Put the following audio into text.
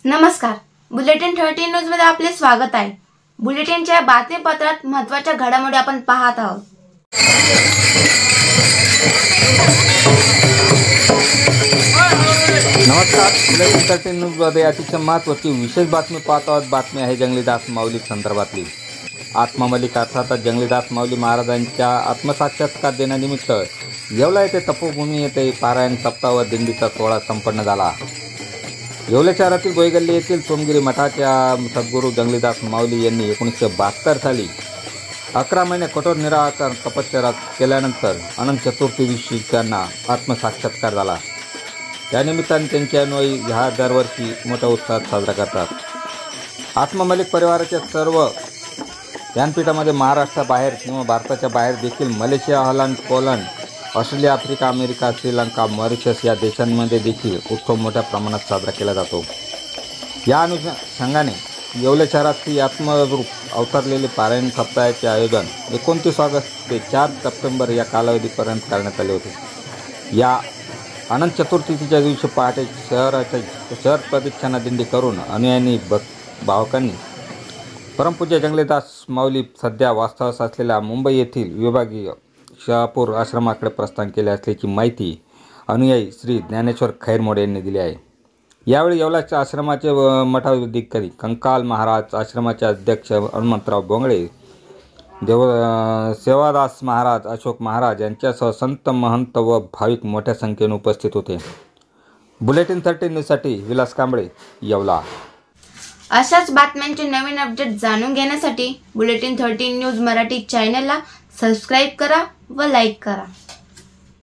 नमस्कार, bulletin 13 news मध्ये आपले स्वागत आहे। बुलेटिनच्या बातमीपत्रात महत्त्वाच्या घडामोडी आपण पाहत आहोत। नमस्कार, बुलेटिन 13 न्यूज मध्ये अतिशय महत्त्वाची विशेष बातमी पाहत आहोत। बातमी आहे जंगलीदास माऊली संदर्भातली। आत्मा मलिक अर्थात जंगलीदास माऊली महाराजांच्या आत्मसाक्षात्कार दिनानिमित्त येवला येथे तपोभूमी येथे पारायण सप्ताह व दिंडीचा सोहळा संपन्न झाला। येवला शहरातील बोईगल्ली येथील सोमगिरी मठाच्या सद्गुरू जंगलीदास माऊली यांनी 1972 साली 11 महिने कठोर निराहार तपश्चर्या केल्यानंतर अनंत चतुर्थी दिवशी त्यांना आत्मसाक्षात्कार झाला। त्यानिमित्ताने त्यांचे अनुयायी ह्या दरवर्षी मोठ्या उत्साहात साजरा करतात। आत्मा मलिक परिवाराच्या सर्व ज्ञानपीठामध्ये महाराष्ट्राबाहेर किंवा भारताच्या बाहेर देखील Malaysia, Holland, Poland, Australia, Africa, America, Sri Lanka, Mauritius या देशांमध्ये देखील उत्सव मोठ्या प्रमाणात साजरा केला जातो। या अनुषंगाने येवला शहरात श्री आत्मरूप अवतरलेले पारायण सप्ताहाचे आयोजन 29 ऑगस्ट ते 4 सप्टेंबर या कालावधीपर्यंत करण्यात आले होते। या अनंत चतुर्थीच्या दिवशी पहाटे शहर प्रदक्षिणा दिंडी करून अनुयायांनी भावकांनी परमपूज्य जंगलीदास माऊली सध्या वास्तव्यास असलेल्या मुंबई येथील विभागीय शहापूर आश्रमाकडे प्रस्थान केले असल्याची माहिती अनुयायी श्री ज्ञानेश्वर खैरमोडे यांनी दिली आहे। यावेळी येवलाच्या आश्रमाचे मठाधिकारी कंकाल महाराज, आश्रमाचे अध्यक्ष हनुमंतराव बोंगळे, सेवादास महाराज, अशोक महाराज यांच्यासह संत, महंत व भाविक मोठ्या संख्येने उपस्थित होते। बुलेटिन 13 न्यूजसाठी विलास कांबळे, येवला। अशाच बातम्यांचे नवीन अपडेट जाणून घेण्यासाठी बुलेटिन 13 न्यूज मराठी चॅनलला सबस्क्राइब करा व लाईक करा।